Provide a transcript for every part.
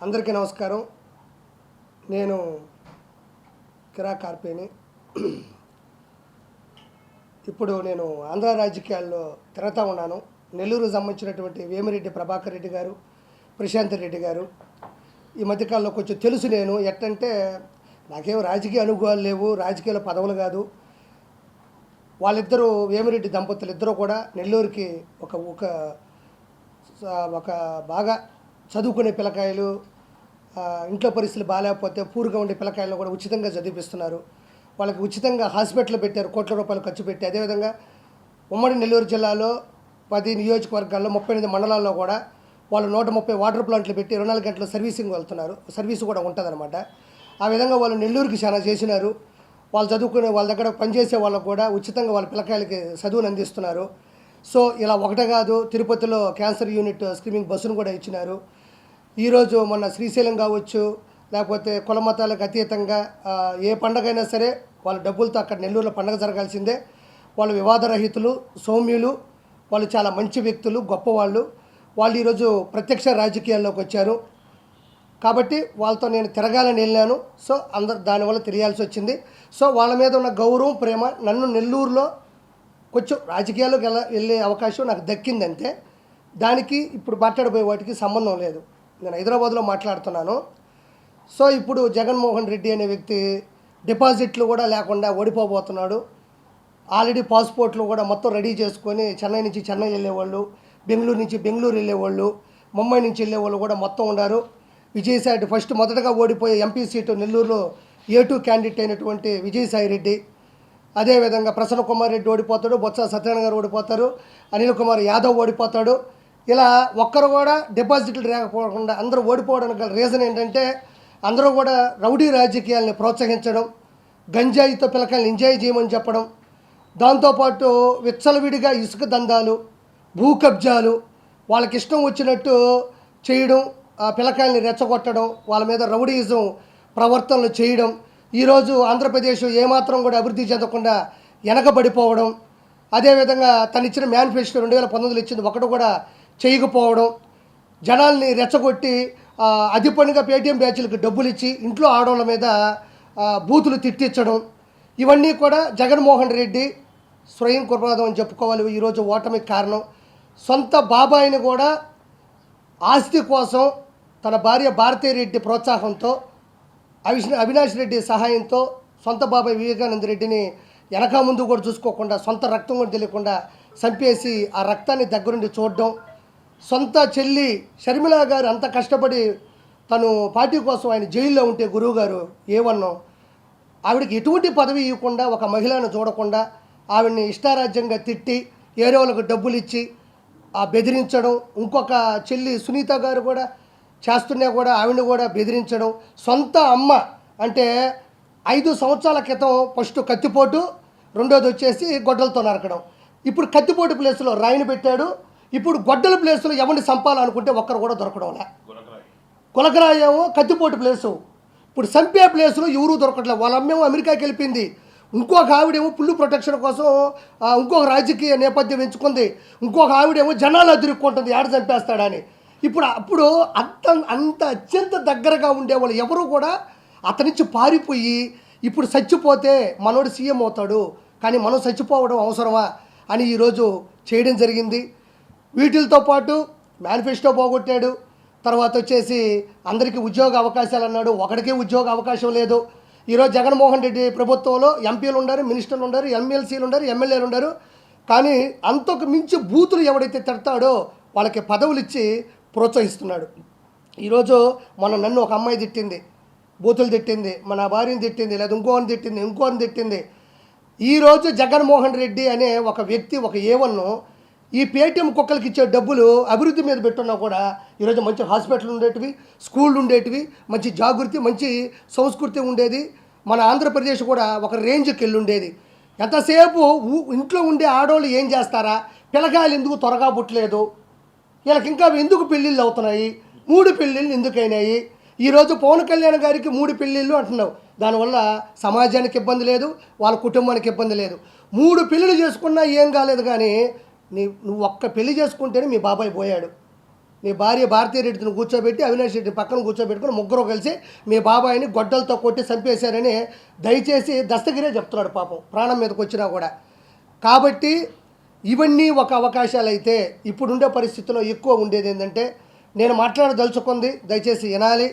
అందరికీ నమస్కారం. నేను కిరా కార్పేని. ఇప్పుడు నేను ఆంధ్ర రాజకీయాల్లో తిరుగుతూ ఉన్నాను. నెల్లూరుకు సంబంధించినటువంటి వేమిరెడ్డి ప్రభాకర్ రెడ్డి గారు, ప్రశాంత్ రెడ్డి గారు ఈ మధ్యకాలంలో కొంచెం తెలుసు. నేను ఎట్టంటే నాకేం రాజకీయ అనుభవాలు లేవు, రాజకీయాల పదవులు కాదు. వాళ్ళిద్దరూ వేమిరెడ్డి దంపతులు ఇద్దరు కూడా నెల్లూరుకి ఒక ఒక ఒక బాగా చదువుకునే పిల్లకాయలు, ఇంట్లో పరిస్థితులు బాగాలేకపోతే పూర్గా ఉండే పిల్లకాయలను కూడా ఉచితంగా చదివిస్తున్నారు. వాళ్ళకి ఉచితంగా హాస్పిటల్ పెట్టారు, కోట్ల రూపాయలు ఖర్చు పెట్టి. అదేవిధంగా ఉమ్మడి నెల్లూరు జిల్లాలో 10 నియోజకవర్గాల్లో 38 మండలాల్లో కూడా వాళ్ళు 130 వాటర్ ప్లాంట్లు పెట్టి 24 గంటలు సర్వీసింగ్ వెళ్తున్నారు. సర్వీస్ కూడా ఉంటుందన్నమాట. ఆ విధంగా వాళ్ళు నెల్లూరుకి చాలా చేసినారు. వాళ్ళు చదువుకునే వాళ్ళ దగ్గర పనిచేసే వాళ్ళకు కూడా ఉచితంగా వాళ్ళ పిల్లకాయలకి చదువును అందిస్తున్నారు. సో ఇలా ఒకటే కాదు, తిరుపతిలో క్యాన్సర్ యూనిట్ స్క్రీనింగ్ బస్సును కూడా ఇచ్చినారు. ఈరోజు మొన్న శ్రీశైలం కావచ్చు, లేకపోతే కుల మతాలకు అతీతంగా ఏ పండగైనా సరే వాళ్ళ డబ్బులతో అక్కడ నెల్లూరులో పండగ జరగాల్సిందే. వాళ్ళు వివాదరహితులు, సౌమ్యులు, వాళ్ళు చాలా మంచి వ్యక్తులు, గొప్పవాళ్ళు. వాళ్ళు ఈరోజు ప్రత్యక్ష రాజకీయాల్లోకి వచ్చారు కాబట్టి వాళ్ళతో నేను తిరగాలని వెళ్ళాను. సో అందరు దానివల్ల తెలియాల్సి వచ్చింది. సో వాళ్ళ మీద ఉన్న గౌరవం, ప్రేమ నన్ను నెల్లూరులో కొంచెం రాజకీయాల్లోకి వెళ్ళే అవకాశం నాకు దక్కిందంటే దానికి ఇప్పుడు మాట్లాడబోయే వాటికి సంబంధం లేదు. నేను హైదరాబాద్లో మాట్లాడుతున్నాను. సో ఇప్పుడు జగన్మోహన్ రెడ్డి అనే వ్యక్తి డిపాజిట్లు కూడా లేకుండా ఓడిపోబోతున్నాడు. ఆల్రెడీ పాస్పోర్ట్లు కూడా మొత్తం రెడీ చేసుకొని చెన్నై నుంచి చెన్నై వెళ్ళేవాళ్ళు, బెంగళూరు నుంచి బెంగళూరు వెళ్ళేవాళ్ళు, ముంబై నుంచి వెళ్ళేవాళ్ళు కూడా మొత్తం ఉన్నారు. విజయసాయి ఫస్ట్ మొదటగా ఓడిపోయే ఎంపీ సీటు నెల్లూరులో A2 క్యాండిడేట్ అయినటువంటి విజయసాయి రెడ్డి, అదేవిధంగా ప్రసన్న కుమార్ రెడ్డి ఓడిపోతాడు, బొత్స సత్యనారాయణ గారు ఓడిపోతారు, అనిల్ కుమార్ యాదవ్ ఓడిపోతాడు. ఇలా ఒక్కరు కూడా డిపాజిట్లు లేకపోకుండా అందరూ ఓడిపోవడానికి గల రీజన్ ఏంటంటే అందరూ కూడా రౌడీ రాజకీయాలని ప్రోత్సహించడం, గంజాయితో పిల్లకాయలను ఎంజాయ్ చేయమని చెప్పడం, దాంతోపాటు విచ్చలవిడిగా ఇసుక దందాలు, భూ కబ్జాలు, వాళ్ళకి ఇష్టం వచ్చినట్టు చేయడం, ఆ పిల్లకాయల్ని రెచ్చగొట్టడం, వాళ్ళ మీద రౌడీయిజం ప్రవర్తనలు చేయడం. ఈరోజు ఆంధ్రప్రదేశ్ ఏమాత్రం కూడా అభివృద్ధి చెందకుండా వెనకబడిపోవడం, అదేవిధంగా తను ఇచ్చిన మేనిఫెస్టో 2019 ఇచ్చింది ఒకటి కూడా చేయకపోవడం, జనాల్ని రెచ్చగొట్టి అది పనిగా పేటీఎం బ్యాచ్లకు డబ్బులు ఇచ్చి ఇంట్లో ఆడవాళ్ళ మీద బూతులు తిట్టించడం, ఇవన్నీ కూడా జగన్మోహన్ రెడ్డి స్వయం కృపాదం అని చెప్పుకోవాలి. ఈరోజు ఓటమికి కారణం సొంత బాబాయిని కూడా ఆస్తి కోసం తన భార్య భారతీరెడ్డి ప్రోత్సాహంతో, అవినాష్ రెడ్డి సహాయంతో సొంత బాబాయ్ వివేకానంద రెడ్డిని వెనక ముందు కూడా చూసుకోకుండా సొంత రక్తం కూడా తెలియకుండా చంపేసి ఆ రక్తాన్ని దగ్గరుండి చూడడం, సొంత చెల్లి షర్మిల గారు అంత కష్టపడి తను పార్టీ కోసం ఆయన జైల్లో ఉంటే గురువుగారు ఏమన్నా ఆవిడకి ఎటువంటి పదవి ఇవ్వకుండా, ఒక మహిళను చూడకుండా ఆవిడని ఇష్టారాజ్యంగా తిట్టి ఏరే వాళ్ళకు డబ్బులు ఇచ్చి బెదిరించడం, ఇంకొక చెల్లి సునీత గారు కూడా చేస్తున్నా కూడా ఆవిడని కూడా బెదిరించడం, సొంత అమ్మ అంటే 5 సంవత్సరాల క్రితం ఫస్ట్ కత్తిపోటు, రెండోది వచ్చేసి గొడ్డలతో నరకడం. ఇప్పుడు కత్తిపోటు ప్లేస్లో రాయిని పెట్టాడు. ఇప్పుడు గొడ్డల ప్లేస్లో ఎవరిని చంపాలనుకుంటే ఒక్కరు కూడా దొరకడంలే. గులకరాయేమో కత్తిపోటు ప్లేసు, ఇప్పుడు చంపే ప్లేస్లో ఎవరూ దొరకట్లేదు. వాళ్ళ అమ్మేమో అమెరికాకి వెళ్ళిపోయింది, ఇంకొక ఆవిడేమో పుల్లు ప్రొటెక్షన్ కోసం ఇంకొక రాజకీయ నేపథ్యం ఎంచుకుంది, ఇంకొక ఆవిడేమో జనాలు అదిరుక్కుంటుంది ఆడ చంపేస్తాడని. అప్పుడు అంత అత్యంత దగ్గరగా ఉండేవాళ్ళు ఎవరు కూడా అతని నుంచి పారిపోయి ఇప్పుడు చచ్చిపోతే మనోడు సీఎం అవుతాడు, కానీ మనం చచ్చిపోవడం అవసరమా అని ఈరోజు చేయడం జరిగింది. వీటితో పాటు మేనిఫెస్టో పోగొట్టాడు. తర్వాత వచ్చేసి అందరికీ ఉద్యోగ అవకాశాలు అన్నాడు, ఒకడికే ఉద్యోగ అవకాశం లేదు. ఈరోజు జగన్మోహన్ రెడ్డి ప్రభుత్వంలో ఎంపీలు ఉన్నారు, మినిస్టర్లు ఉన్నారు, ఎమ్మెల్సీలు ఉన్నారు, ఎమ్మెల్యేలు ఉన్నారు. కానీ అంతకు మించి బూతులు ఎవడైతే తిడతాడో వాళ్ళకి పదవులు ఇచ్చి ప్రోత్సహిస్తున్నాడు. ఈరోజు నన్ను ఒక అమ్మాయి తిట్టింది, బూతులు తిట్టింది, మన భార్యని తిట్టింది, లేదా ఇంకోని తిట్టింది. ఈరోజు జగన్మోహన్ రెడ్డి అనే ఒక వ్యక్తి, ఒక ఏవన్ను ఈ పేటీఎం కుక్కలకి ఇచ్చే డబ్బులు అభివృద్ధి మీద పెట్టున్నా కూడా ఈరోజు మంచి హాస్పిటల్ ఉండేటివి, స్కూళ్ళు ఉండేటివి, మంచి జాగృతి, మంచి సంస్కృతి ఉండేది. మన ఆంధ్రప్రదేశ్ కూడా ఒక రేంజ్కి వెళ్ళి ఉండేది. ఎంతసేపు ఇంట్లో ఉండే ఆడవాళ్ళు ఏం చేస్తారా, పిల్లకాయలు ఎందుకు త్వరగా పుట్టలేదు, వీళ్ళకి ఇంకా ఎందుకు పెళ్ళిళ్ళు అవుతున్నాయి, 3 పెళ్ళిళ్ళు ఎందుకైనాయి. ఈరోజు పవన్ కళ్యాణ్ గారికి 3 పెళ్ళిళ్ళు అంటున్నావు. దానివల్ల సమాజానికి ఇబ్బంది లేదు, వాళ్ళ కుటుంబానికి ఇబ్బంది లేదు. 3 పెళ్ళిళ్ళు చేసుకున్నా ఏం కాలేదు, కానీ నువ్వు ఒక్క పెళ్లి చేసుకుంటేనే మీ బాబాయ్ పోయాడు. నీ భార్య భారతీయ రెడ్డిని కూర్చోబెట్టి అవినాష్ రెడ్డిని పక్కన కూర్చోబెట్టుకుని ముగ్గురు కలిసి మీ బాబాయిని గొడ్డలతో కొట్టి చంపేశారని దయచేసి దస్తగిరే చెప్తున్నాడు పాపం, ప్రాణం మీదకి వచ్చినా కూడా. కాబట్టి ఇవన్నీ ఒక అవకాశాలు అయితే ఇప్పుడుండే పరిస్థితుల్లో ఎక్కువ ఉండేది ఏంటంటే, నేను మాట్లాడదలుచుకుంది దయచేసి వినాలి.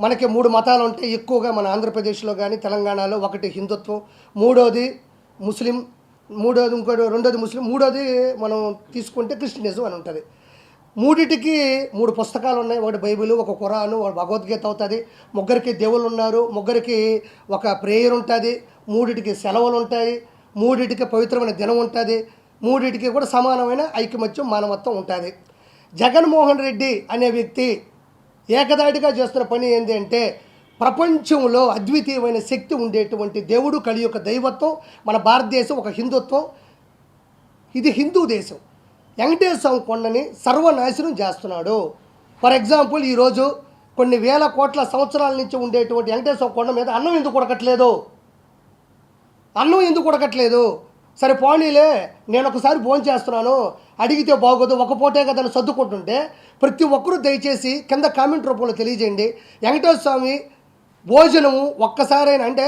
మనకి 3 మతాలు ఉంటాయి ఎక్కువగా మన ఆంధ్రప్రదేశ్లో కానీ తెలంగాణలో. ఒకటి హిందుత్వం, మూడోది ముస్లిం, రెండోది ముస్లిం, మూడోది మనం తీసుకుంటే క్రిస్టియనిజం అని ఉంటుంది. మూడిటికి 3 పుస్తకాలు ఉన్నాయి. ఒకటి బైబిల్, ఒక ఖురాను, ఒక భగవద్గీత అవుతుంది. ముగ్గురికి దేవుళ్ళు ఉన్నారు, ముగ్గురికి ఒక ప్రేయర్ ఉంటుంది, మూడిటికి సెలవులు ఉంటాయి, మూడిటికి పవిత్రమైన దినం ఉంటుంది, మూడిటికి కూడా సమానమైన ఐకమత్యం మానవత్వం ఉంటుంది. జగన్మోహన్ రెడ్డి అనే వ్యక్తి ఏకదాటిగా చేస్తున్న పని ఏంటి అంటే, ప్రపంచంలో అద్వితీయమైన శక్తి ఉండేటువంటి దేవుడు, కలియుగ దైవత్వం, మన భారతదేశం ఒక హిందుత్వం, ఇది హిందూ దేశం. వెంకటేశ్వర కొండని సర్వనాశనం చేస్తున్నాడు. ఫర్ ఎగ్జాంపుల్, ఈరోజు కొన్ని వేల కోట్ల సంవత్సరాల నుంచి ఉండేటువంటి వెంకటేశ్వర కొండ మీద అన్నం ఎందుకు ఉడకట్లేదు? సరే పోనీలే, నేను ఒకసారి భోజనం చేస్తున్నాను, అడిగితే బాగోదు, ఒక పూటే కదా అని సర్దుకుంటుంటే, ప్రతి ఒక్కరూ దయచేసి కింద కామెంట్ రూపంలో తెలియజేయండి. వెంకటేశ్వర స్వామి భోజనము ఒక్కసారైనా, అంటే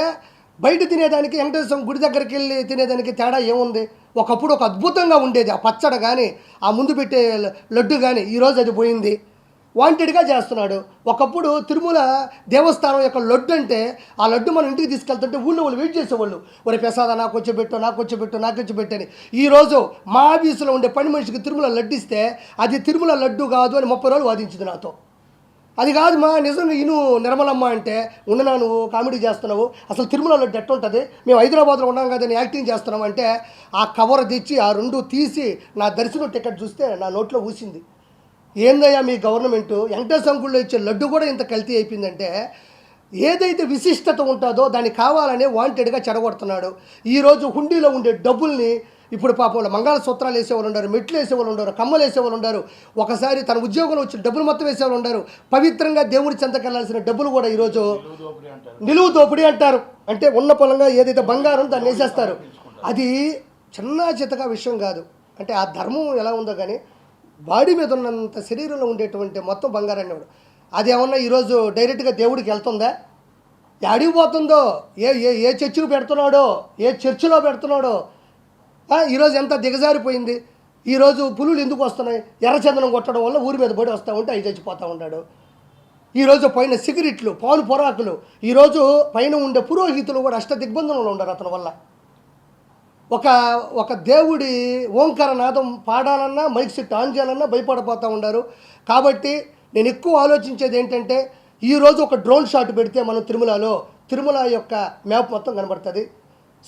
బయట తినేదానికి వెంకటేశ్వర స్వామి గుడి దగ్గరికి వెళ్ళి తినేదానికి తేడా ఏముంది? ఒకప్పుడు ఒక అద్భుతంగా ఉండేది ఆ పచ్చడి కానీ, ఆ ముందు పెట్టే లడ్డు కానీ. ఈరోజు అది పోయింది, వాంటెడ్గా చేస్తున్నాడు. ఒకప్పుడు తిరుమల దేవస్థానం యొక్క లడ్డు అంటే, ఆ లడ్డు మనం ఇంటికి తీసుకెళ్తుంటే ఊళ్ళో వాళ్ళు వెయిట్ చేసేవాళ్ళు, ఒరే ప్రసాద నాకు వచ్చి అని. ఈరోజు మా ఆఫీసులో ఉండే పని మనిషికి తిరుమల లడ్డు ఇస్తే అది తిరుమల లడ్డు కాదు అని 30 రోజులు వాదించింది నాతో. అది కాదు మా నిజంగా ఇను నిర్మలమ్మ అంటే, ఉండనా నువ్వు కామెడీ చేస్తున్నావు, అసలు తిరుమల లడ్డు ఎట్టుంటుంది, మేము హైదరాబాద్లో ఉన్నాం కదా నేను యాక్టింగ్ చేస్తున్నాం అంటే, ఆ కవర్ తెచ్చి ఆ 2 తీసి నా దర్శనం టికెట్ చూస్తే నా నోట్లో ఊసింది. ఏందయ్యా మీ గవర్నమెంటు, వెంకటేశ్వర గుళ్ళో ఇచ్చే లడ్డు కూడా ఇంత కల్తీ అయిపోయిందంటే, ఏదైతే విశిష్టత ఉంటుందో దాన్ని కావాలనే వాంటెడ్గా చెడగొడుతున్నాడు. ఈరోజు హుండీలో ఉండే డబ్బుల్ని ఇప్పుడు పాపం మంగళసూత్రాలు వేసేవాళ్ళు ఉన్నారు, మెట్లు వేసేవాళ్ళు ఉన్నారు, కమ్మలు వేసేవాళ్ళు ఉన్నారు, ఒకసారి తన ఉద్యోగంలో వచ్చిన డబ్బులు మొత్తం వేసేవాళ్ళు ఉన్నారు. పవిత్రంగా దేవుడి చెంతకెళ్లాల్సిన డబ్బులు కూడా ఈరోజు నిలువు దోపిడీ అంటారు. అంటే ఉన్న పొలంగా ఏదైతే బంగారం దాన్ని వేసేస్తారు. అది చిన్న చితగా విషయం కాదు. అంటే ఆ ధర్మం ఎలా ఉందో కానీ, బాడీ మీద ఉన్నంత శరీరంలో ఉండేటువంటి మొత్తం బంగారాన్ని అది ఏమన్నా ఈరోజు డైరెక్ట్గా దేవుడికి వెళ్తుందా? ఎడికి పోతుందో, ఏ ఏ ఏ చర్చిలో పెడుతున్నాడో, ఏ చర్చిలో పెడుతున్నాడో. ఈరోజు ఎంత దిగజారిపోయింది. ఈరోజు పులులు ఎందుకు వస్తున్నాయి? ఎర్రచందనం కొట్టడం వల్ల ఊరి మీద పడి వస్తూ ఉంటే అవి చచ్చిపోతూ ఉన్నాడు. ఈరోజు పైన సిగరెట్లు, పాలు పొరాకులు, ఈరోజు పైన ఉండే పురోహితులు కూడా దిగ్బంధనంలో ఉండరు అతని వల్ల. ఒక దేవుడి ఓంకార నాదం పాడాలన్నా, మైక్ సెట్ ఆన్ చేయాలన్నా భయపడిపోతూ ఉన్నారు. కాబట్టి నేను ఎక్కువ ఆలోచించేది ఏంటంటే, ఈరోజు ఒక డ్రోన్ షాట్ పెడితే మనం తిరుమల యొక్క మ్యాప్ మొత్తం కనబడుతుంది.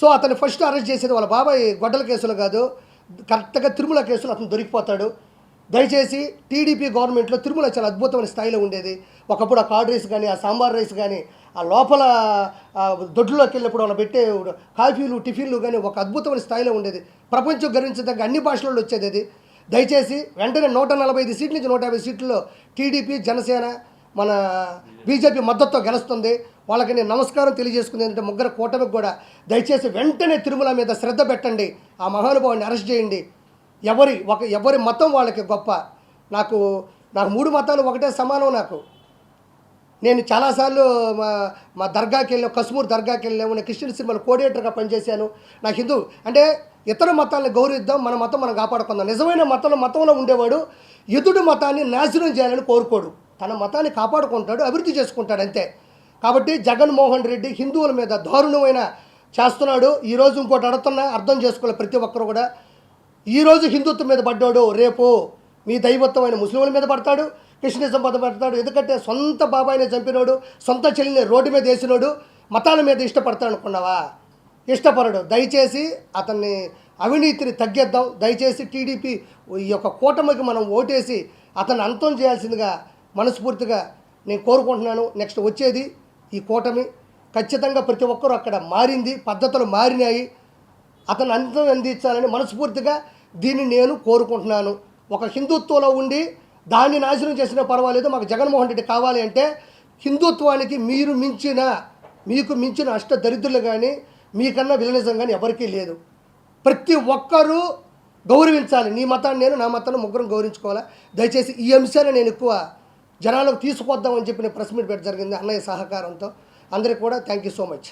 సో అతను ఫస్ట్ అరెస్ట్ చేసేది వాళ్ళ బాబాయ్ గొడ్డల కేసులు కాదు, కరెక్ట్గా తిరుమల కేసులు అతను దొరికిపోతాడు. దయచేసి టీడీపీ గవర్నమెంట్లో తిరుమల చాలా అద్భుతమైన స్థాయిలో ఉండేది. ఒకప్పుడు ఆ కార్డ్ రైస్ కానీ, ఆ సాంబార్ రైస్ కానీ, ఆ లోపల దొడ్లోకి వెళ్ళినప్పుడు వాళ్ళు పెట్టే కాఫీలు, టిఫిన్లు కానీ ఒక అద్భుతమైన స్థాయిలో ఉండేది. ప్రపంచం గర్వించదగ్గ అన్ని భాషలలో వచ్చేది అది. దయచేసి వెంటనే 145 సీట్ల నుంచి 150 సీట్లలో టీడీపీ, జనసేన, మన బీజేపీ మద్దతుతో గెలుస్తుంది. వాళ్ళకి నేను నమస్కారం తెలియజేసుకుంది ఏంటంటే, ముగ్గురు కూటమికి కూడా దయచేసి వెంటనే తిరుమల మీద శ్రద్ధ పెట్టండి, ఆ మహానుభావుని అరెస్ట్ చేయండి. ఎవరి మతం వాళ్ళకి గొప్ప. నాకు 3 మతాలు ఒకటే సమానం. నేను చాలాసార్లు మా దర్గాకి వెళ్ళాను, కశ్మూర్ దర్గాకి వెళ్ళాము, నేను క్రిస్టియన్ సినిమాలో కోఆర్డినేటర్గా పనిచేశాను. నాకు హిందూ అంటే ఇతర మతాలను గౌరవిద్దాం, మన మతం మనం కాపాడుకుందాం. నిజమైన మతంలో ఉండేవాడు ఎదుటి మతాన్ని నాశనం చేయాలని కోరుకోడు, తన మతాన్ని కాపాడుకుంటాడు, అభివృద్ధి చేసుకుంటాడు అంతే. కాబట్టి జగన్మోహన్ రెడ్డి హిందువుల మీద దారుణమైన చేస్తున్నాడు. ఈరోజు ఇంకోటి అడుగుతున్నా, అర్థం చేసుకోవాలి ప్రతి ఒక్కరు కూడా. ఈరోజు హిందుత్వం మీద పడ్డాడు, రేపు మీ దైవత్వమైన ముస్లింల మీద పడతాడు, క్రిస్టియనిజం మీద పడతాడు. ఎందుకంటే సొంత బాబాయిని చంపినోడు, సొంత చెల్లిని రోడ్డు మీద వేసినోడు మతాల మీద ఇష్టపడతాడు అనుకున్నావా? ఇష్టపడడు. దయచేసి అతన్ని అవినీతిని తగ్గిద్దాం. దయచేసి టీడీపీ ఈ యొక్క కూటమికి మనం ఓటేసి అతన్ని అంతం చేయాల్సిందిగా మనస్ఫూర్తిగా నేను కోరుకుంటున్నాను. నెక్స్ట్ వచ్చేది ఈ కూటమి ఖచ్చితంగా ప్రతి ఒక్కరూ అక్కడ మారింది, పద్ధతులు మారినాయి. అతను అంతం అందించాలని మనస్ఫూర్తిగా దీన్ని నేను కోరుకుంటున్నాను. ఒక హిందుత్వంలో ఉండి దాన్ని నాశనం చేసినా పర్వాలేదు, మాకు జగన్మోహన్ రెడ్డి కావాలి అంటే హిందుత్వానికి మీకు మించిన అష్ట దరిద్రులు కానీ, మీకన్నా విలనిజం కానీ ఎవరికీ లేదు. ప్రతి ఒక్కరూ గౌరవించాలి. నీ మతాన్ని నేను, నా మతాన్ని ముగ్గురం గౌరవించుకోవాలా. దయచేసి ఈ అంశాన్ని నేను ఎక్కువ జనాలకు తీసుకొద్దామని చెప్పి నేను ప్రెస్ మీట్ పెట్టడం జరిగింది అన్నయ్య సహకారంతో. అందరికీ కూడా థ్యాంక్ యూ సో మచ్.